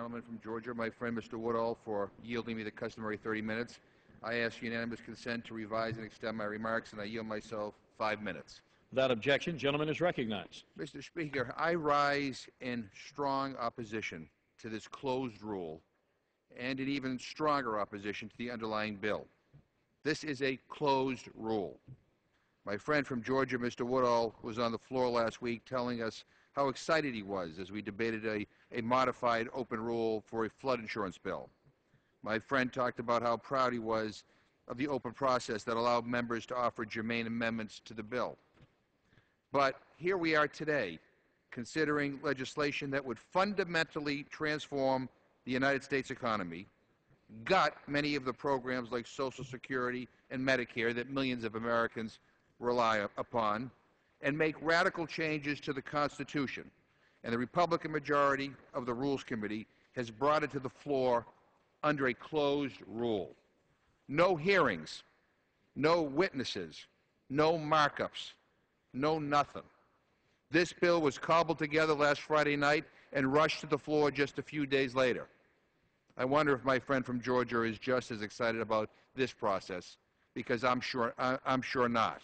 Gentleman from Georgia, my friend Mr. Woodall, for yielding me the customary 30 minutes. I ask unanimous consent to revise and extend my remarks, and I yield myself 5 minutes. Without objection, gentleman is recognized. Mr. Speaker, I rise in strong opposition to this closed rule and in even stronger opposition to the underlying bill. This is a closed rule. My friend from Georgia, Mr. Woodall, was on the floor last week telling us how excited he was as we debated a modified open rule for a flood insurance bill. My friend talked about how proud he was of the open process that allowed members to offer germane amendments to the bill. But here we are today, considering legislation that would fundamentally transform the United States economy, gut many of the programs like Social Security and Medicare that millions of Americans rely upon, and make radical changes to the Constitution. And the Republican majority of the Rules Committee has brought it to the floor under a closed rule. No hearings, no witnesses, no markups, no nothing. This bill was cobbled together last Friday night and rushed to the floor just a few days later. I wonder if my friend from Georgia is just as excited about this process, because I'm sure not.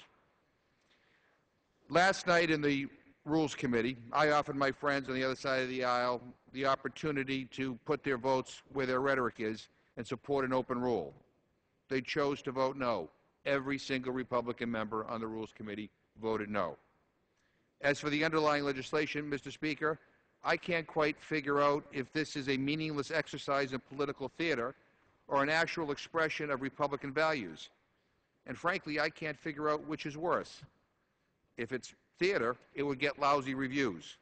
Last night in the Rules Committee, I offered my friends on the other side of the aisle the opportunity to put their votes where their rhetoric is and support an open rule. They chose to vote no. Every single Republican member on the Rules Committee voted no. As for the underlying legislation, Mr. Speaker, I can't quite figure out if this is a meaningless exercise in political theater or an actual expression of Republican values. And frankly, I can't figure out which is worse. If it's theater, it would get lousy reviews.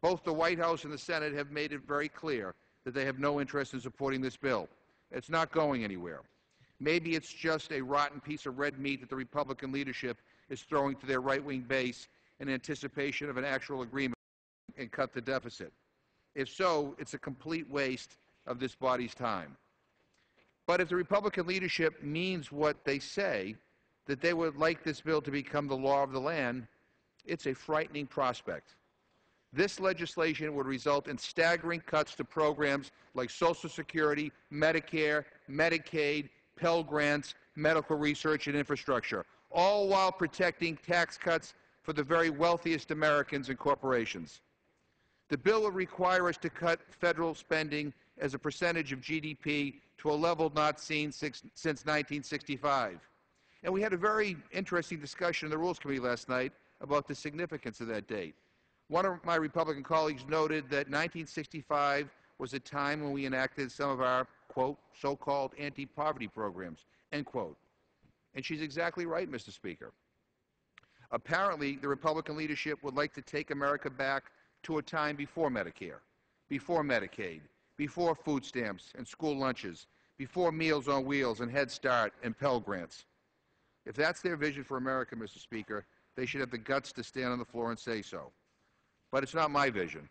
Both the White House and the Senate have made it very clear that they have no interest in supporting this bill. It's not going anywhere. Maybe it's just a rotten piece of red meat that the Republican leadership is throwing to their right-wing base in anticipation of an actual agreement and cut the deficit. If so, it's a complete waste of this body's time. But if the Republican leadership means what they say, that they would like this bill to become the law of the land, it's a frightening prospect. This legislation would result in staggering cuts to programs like Social Security, Medicare, Medicaid, Pell Grants, medical research, and infrastructure, all while protecting tax cuts for the very wealthiest Americans and corporations. The bill would require us to cut federal spending as a percentage of GDP to a level not seen since 1965. And we had a very interesting discussion in the Rules Committee last night about the significance of that date. One of my Republican colleagues noted that 1965 was a time when we enacted some of our, quote, so-called anti-poverty programs, end quote. And she's exactly right, Mr. Speaker. Apparently, the Republican leadership would like to take America back to a time before Medicare, before Medicaid, before food stamps and school lunches, before Meals on Wheels and Head Start and Pell Grants. If that's their vision for America, Mr. Speaker, they should have the guts to stand on the floor and say so. But it's not my vision.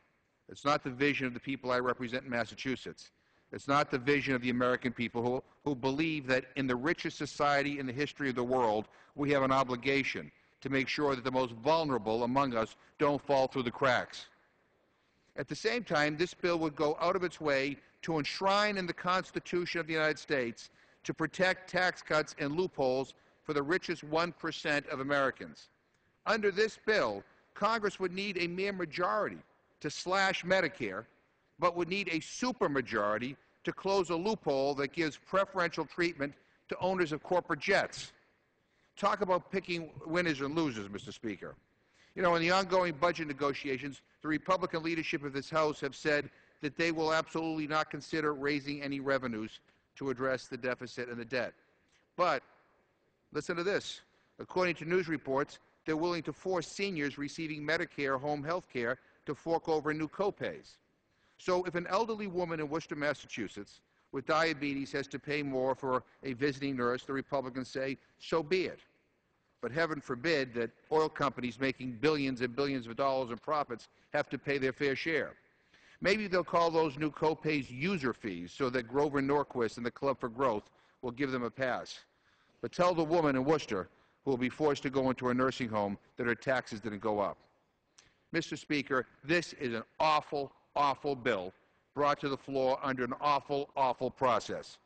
It's not the vision of the people I represent in Massachusetts. It's not the vision of the American people who believe that in the richest society in the history of the world, we have an obligation to make sure that the most vulnerable among us don't fall through the cracks. At the same time, this bill would go out of its way to enshrine in the Constitution of the United States to protect tax cuts and loopholes for the richest 1% of Americans. Under this bill, Congress would need a mere majority to slash Medicare, but would need a supermajority to close a loophole that gives preferential treatment to owners of corporate jets. Talk about picking winners and losers, Mr. Speaker. You know, in the ongoing budget negotiations, the Republican leadership of this House have said that they will absolutely not consider raising any revenues to address the deficit and the debt. But listen to this. According to news reports, they're willing to force seniors receiving Medicare home health care to fork over new copays. So if an elderly woman in Worcester, Massachusetts, with diabetes has to pay more for a visiting nurse, the Republicans say, so be it. But heaven forbid that oil companies making billions and billions of dollars in profits have to pay their fair share. Maybe they'll call those new copays user fees so that Grover Norquist and the Club for Growth will give them a pass. But tell the woman in Worcester who will be forced to go into a nursing home that her taxes didn't go up. Mr. Speaker, this is an awful, awful bill, brought to the floor under an awful, awful process.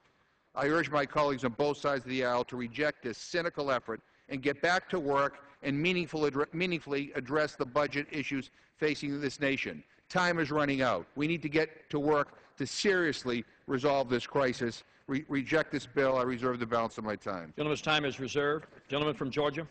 I urge my colleagues on both sides of the aisle to reject this cynical effort and get back to work and meaningfully address the budget issues facing this nation. Time is running out. We need to get to work to seriously resolve this crisis. Reject this bill. I reserve the balance of my time. Gentleman's time is reserved. Gentleman from Georgia.